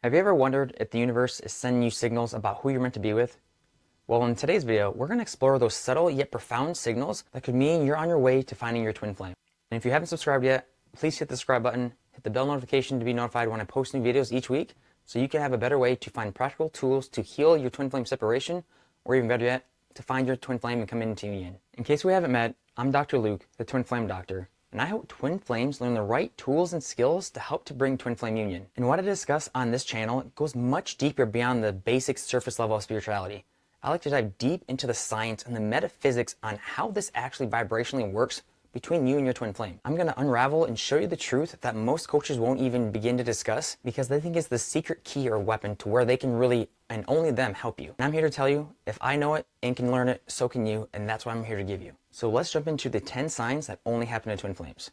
Have you ever wondered if the universe is sending you signals about who you're meant to be with? Well, in today's video, we're going to explore those subtle yet profound signals that could mean you're on your way to finding your twin flame. And if you haven't subscribed yet, please hit the subscribe button, hit the bell notification to be notified when I post new videos each week so you can have a better way to find practical tools to heal your twin flame separation, or even better yet, to find your twin flame and come into union. In case we haven't met, I'm Dr. Luke, the Twin Flame Doctor, and I help twin flames learn the right tools and skills to help to bring twin flame union. And what I discuss on this channel goes much deeper beyond the basic surface level of spirituality. I like to dive deep into the science and the metaphysics on how this actually vibrationally works between you and your twin flame. I'm going to unravel and show you the truth that most coaches won't even begin to discuss because they think it's the secret key or weapon to where they can really, and only them, help you. And I'm here to tell you, if I know it and can learn it, so can you, and that's what I'm here to give you. So let's jump into the 10 signs that only happen to twin flames.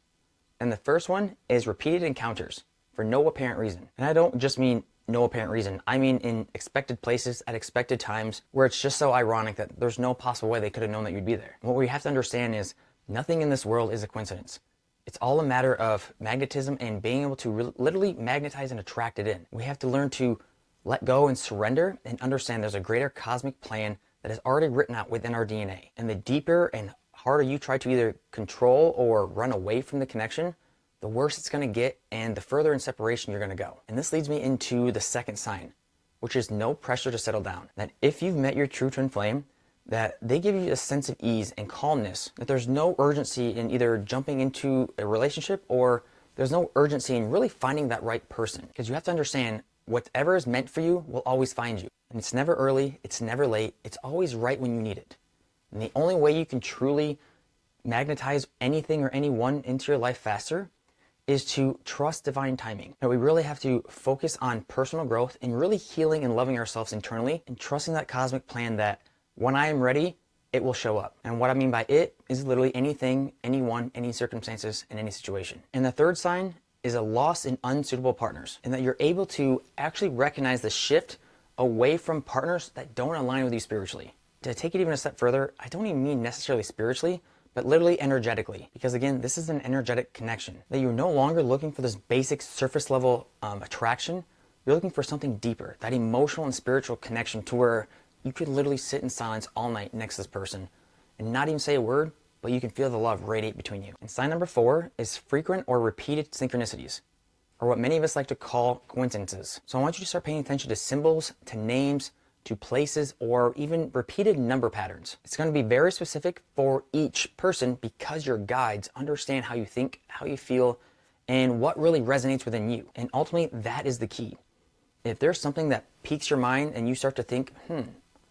And the first one is repeated encounters for no apparent reason. And I don't just mean no apparent reason. I mean in expected places at expected times where it's just so ironic that there's no possible way they could have known that you'd be there. What we have to understand is nothing in this world is a coincidence. It's all a matter of magnetism and being able to literally magnetize and attract it in. We have to learn to let go and surrender and understand there's a greater cosmic plan that is already written out within our DNA. And the deeper and harder you try to either control or run away from the connection, the worse it's going to get and the further in separation you're going to go. And this leads me into the second sign, which is no pressure to settle down. That if you've met your true twin flame, that they give you a sense of ease and calmness, that there's no urgency in either jumping into a relationship or there's no urgency in really finding that right person. Because you have to understand, whatever is meant for you will always find you. And it's never early, it's never late, it's always right when you need it. And the only way you can truly magnetize anything or anyone into your life faster is to trust divine timing. Now we really have to focus on personal growth and really healing and loving ourselves internally and trusting that cosmic plan that when I am ready, it will show up. And what I mean by it is literally anything, anyone, any circumstances, and any situation. And the third sign is a loss in unsuitable partners, and that you're able to actually recognize the shift away from partners that don't align with you spiritually. To take it even a step further, I don't even mean necessarily spiritually, but literally energetically. Because again, this is an energetic connection. That you're no longer looking for this basic surface level attraction. You're looking for something deeper, that emotional and spiritual connection to where you could literally sit in silence all night next to this person and not even say a word, but you can feel the love radiate between you. And sign number 4 is frequent or repeated synchronicities, or what many of us like to call coincidences. So I want you to start paying attention to symbols, to names, to places, or even repeated number patterns. It's going to be very specific for each person because your guides understand how you think, how you feel, and what really resonates within you. And ultimately, that is the key. If there's something that piques your mind and you start to think,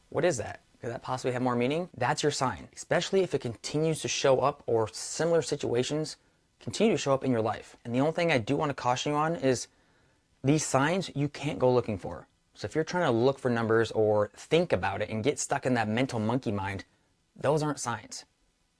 what is that? Could that possibly have more meaning? That's your sign, especially if it continues to show up or similar situations continue to show up in your life. And the only thing I do want to caution you on is these signs you can't go looking for. So if you're trying to look for numbers or think about it and get stuck in that mental monkey mind, those aren't signs.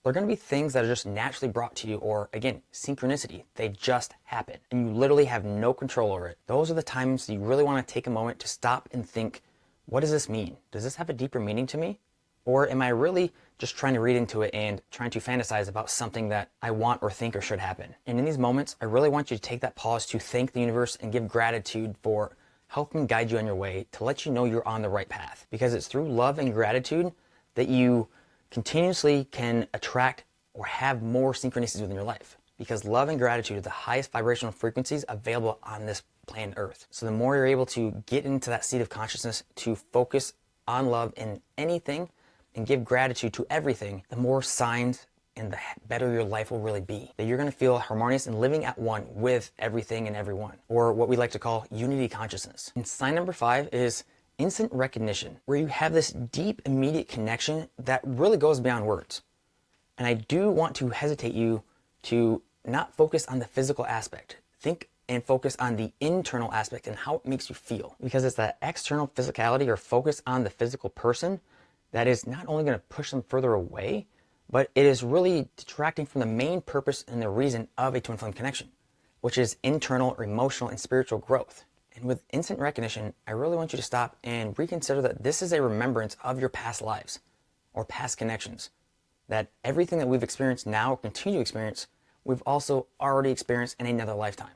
They're going to be things that are just naturally brought to you, or again, synchronicity. They just happen and you literally have no control over it. Those are the times you really want to take a moment to stop and think, what does this mean? Does this have a deeper meaning to me? Or am I really just trying to read into it and trying to fantasize about something that I want or think or should happen? And in these moments, I really want you to take that pause to thank the universe and give gratitude for helping guide you on your way to let you know you're on the right path. Because it's through love and gratitude that you continuously can attract or have more synchronicities within your life. Because love and gratitude are the highest vibrational frequencies available on this planet Earth. So the more you're able to get into that seat of consciousness to focus on love in anything and give gratitude to everything, the more signs and the better your life will really be. That you're going to feel harmonious and living at one with everything and everyone, or what we like to call unity consciousness. And sign number 5 is instant recognition, where you have this deep, immediate connection that really goes beyond words. And I do want to hesitate you to not focus on the physical aspect. Think and focus on the internal aspect and how it makes you feel. Because it's that external physicality or focus on the physical person that is not only going to push them further away, but it is really detracting from the main purpose and the reason of a twin flame connection, which is internal, emotional, and spiritual growth. And with instant recognition, I really want you to stop and reconsider that this is a remembrance of your past lives or past connections. That everything that we've experienced now or continue to experience, we've also already experienced in another lifetime.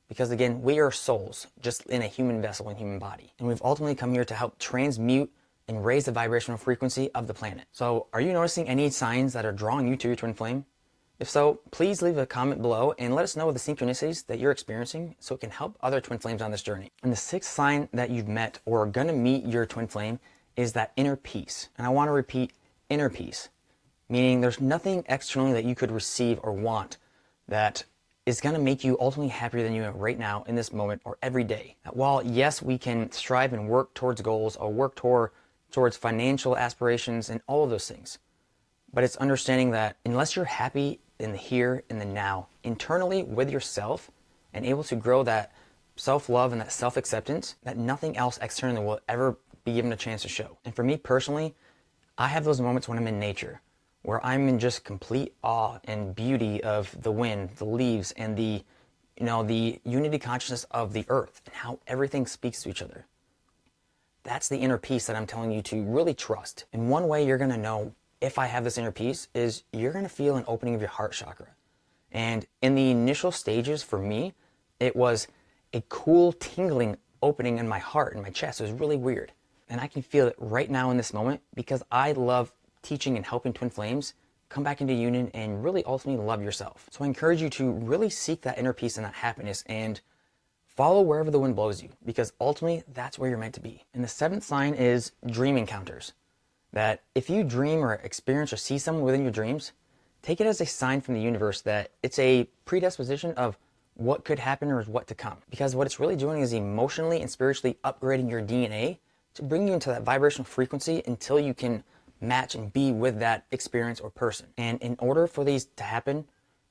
Because again, we are souls, just in a human vessel and human body. And we've ultimately come here to help transmute and raise the vibrational frequency of the planet. So are you noticing any signs that are drawing you to your twin flame? If so, please leave a comment below and let us know the synchronicities that you're experiencing so it can help other twin flames on this journey. And the sixth sign that you've met or are gonna meet your twin flame is that inner peace. And I wanna repeat, inner peace. Meaning there's nothing externally that you could receive or want that is gonna make you ultimately happier than you are right now in this moment or every day. While yes, we can strive and work towards goals or work towards financial aspirations and all of those things, but it's understanding that unless you're happy in the here and the now, internally with yourself and able to grow that self-love and that self-acceptance, that nothing else externally will ever be given a chance to show. And for me personally, I have those moments when I'm in nature, where I'm in just complete awe and beauty of the wind, the leaves, and the unity consciousness of the earth and how everything speaks to each other. That's the inner peace that I'm telling you to really trust. And one way you're gonna know if I have this inner peace is you're gonna feel an opening of your heart chakra. And in the initial stages for me, it was a cool tingling opening in my heart and my chest. It was really weird. And I can feel it right now in this moment because I love teaching and helping twin flames come back into union and really ultimately love yourself. So I encourage you to really seek that inner peace and that happiness and follow wherever the wind blows you, because ultimately that's where you're meant to be. And the seventh sign is dream encounters. That if you dream or experience or see someone within your dreams, take it as a sign from the universe that it's a predisposition of what could happen or is what to come. Because what it's really doing is emotionally and spiritually upgrading your DNA to bring you into that vibrational frequency until you can match and be with that experience or person. And in order for these to happen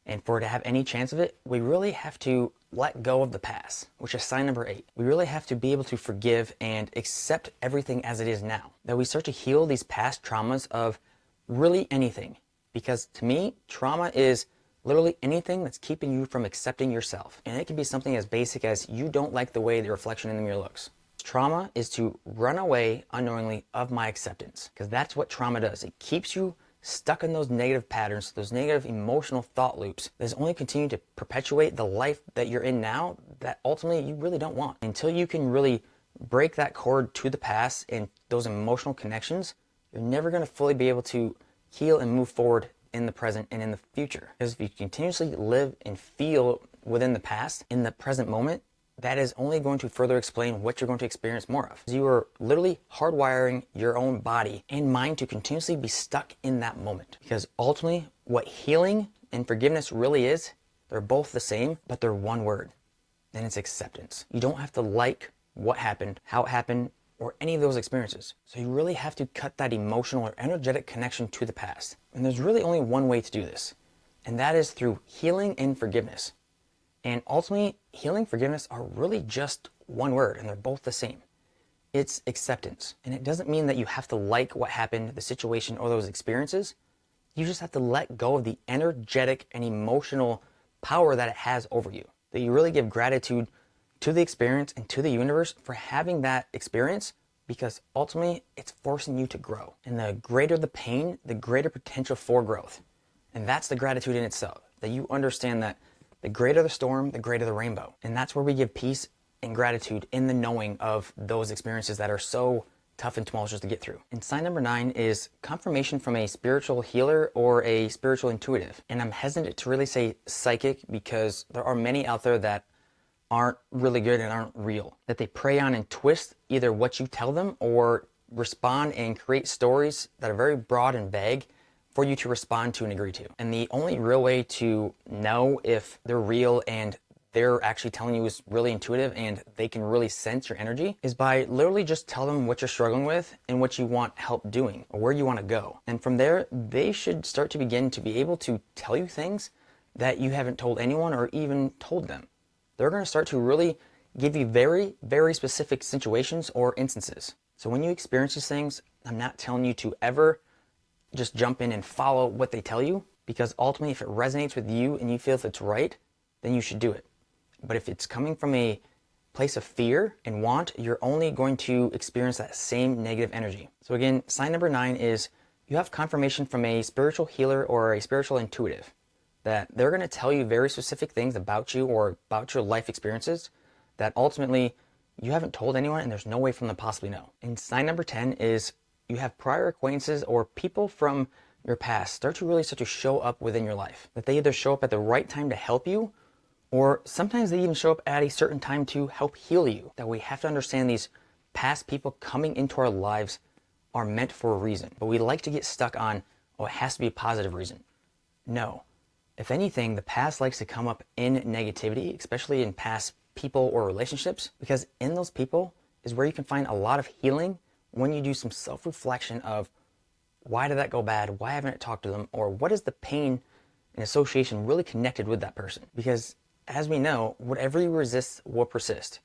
and for it to have any chance of it, we really have to let go of the past, which is sign number 8. We really have to be able to forgive and accept everything as it is now. That we start to heal these past traumas of really anything. Because to me, trauma is literally anything that's keeping you from accepting yourself. And it can be something as basic as you don't like the way the reflection in the mirror looks. Trauma is to run away unknowingly of my acceptance. Because that's what trauma does. It keeps you stuck in those negative patterns, those negative emotional thought loops that only continue to perpetuate the life that you're in now that ultimately you really don't want. Until you can really break that cord to the past and those emotional connections, you're never going to fully be able to heal and move forward in the present and in the future. Because if you continuously live and feel within the past, in the present moment, that is only going to further explain what you're going to experience more of. You are literally hardwiring your own body and mind to continuously be stuck in that moment. Because ultimately, what healing and forgiveness really is, they're both the same, but they're one word, and it's acceptance. You don't have to like what happened, how it happened, or any of those experiences. So you really have to cut that emotional or energetic connection to the past. And there's really only one way to do this, and that is through healing and forgiveness. And ultimately, healing and forgiveness are really just one word, and they're both the same. It's acceptance. And it doesn't mean that you have to like what happened, the situation, or those experiences. You just have to let go of the energetic and emotional power that it has over you. That you really give gratitude to the experience and to the universe for having that experience, because ultimately, it's forcing you to grow. And the greater the pain, the greater potential for growth. And that's the gratitude in itself. That you understand that the greater the storm, the greater the rainbow. And that's where we give peace and gratitude in the knowing of those experiences that are so tough and tumultuous to get through. And sign number 9 is confirmation from a spiritual healer or a spiritual intuitive. And I'm hesitant to really say psychic because there are many out there that aren't really good and aren't real. That they prey on and twist either what you tell them or respond and create stories that are very broad and vague for you to respond to and agree to. And the only real way to know if they're real and they're actually telling you is really intuitive and they can really sense your energy is by literally just tell them what you're struggling with and what you want help doing or where you want to go. And from there, they should start to begin to be able to tell you things that you haven't told anyone or even told them. They're going to start to really give you very, very specific situations or instances. So when you experience these things, I'm not telling you to ever just jump in and follow what they tell you, because ultimately if it resonates with you and you feel if it's right, then you should do it. But if it's coming from a place of fear and want, you're only going to experience that same negative energy. So again, sign number 9 is you have confirmation from a spiritual healer or a spiritual intuitive that they're going to tell you very specific things about you or about your life experiences that ultimately you haven't told anyone and there's no way for them to possibly know. And sign number 10 is you have prior acquaintances or people from your past start to show up within your life. That they either show up at the right time to help you, or sometimes they even show up at a certain time to help heal you. That we have to understand these past people coming into our lives are meant for a reason. But we like to get stuck on, oh, it has to be a positive reason. No. If anything, the past likes to come up in negativity, especially in past people or relationships, because in those people is where you can find a lot of healing when you do some self-reflection of why did that go bad? Why haven't I talked to them? Or what is the pain and association really connected with that person? Because as we know, whatever you resist will persist.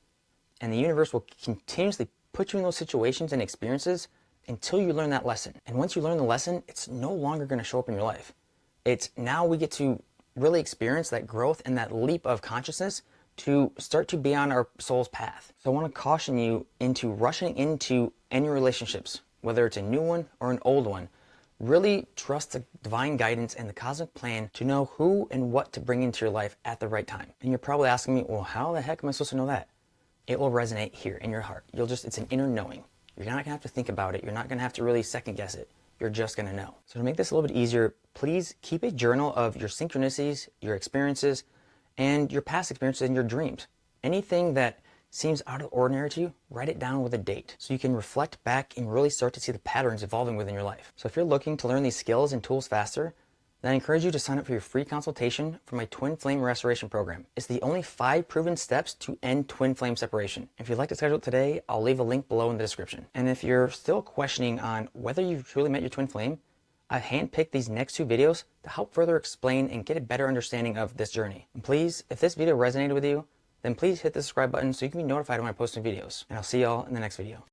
And the universe will continuously put you in those situations and experiences until you learn that lesson. And once you learn the lesson, it's no longer going to show up in your life. It's now we get to really experience that growth and that leap of consciousness to start to be on our soul's path. So I want to caution you into rushing into any relationships, whether it's a new one or an old one. Really trust the divine guidance and the cosmic plan to know who and what to bring into your life at the right time. And you're probably asking me, well, how the heck am I supposed to know that? It will resonate here in your heart. It's an inner knowing. You're not gonna have to think about it. You're not gonna have to really second guess it. You're just gonna know. So to make this a little bit easier, please keep a journal of your synchronicities, your experiences, and your past experiences and your dreams. Anything that seems out of the ordinary to you, write it down with a date so you can reflect back and really start to see the patterns evolving within your life. So if you're looking to learn these skills and tools faster, then I encourage you to sign up for your free consultation for my Twin Flame Restoration Program. It's the only 5 proven steps to end twin flame separation. If you'd like to schedule it today, I'll leave a link below in the description. And if you're still questioning on whether you've truly met your twin flame, I've handpicked these next 2 videos to help further explain and get a better understanding of this journey. And please, if this video resonated with you, then please hit the subscribe button so you can be notified when I post new videos. And I'll see y'all in the next video.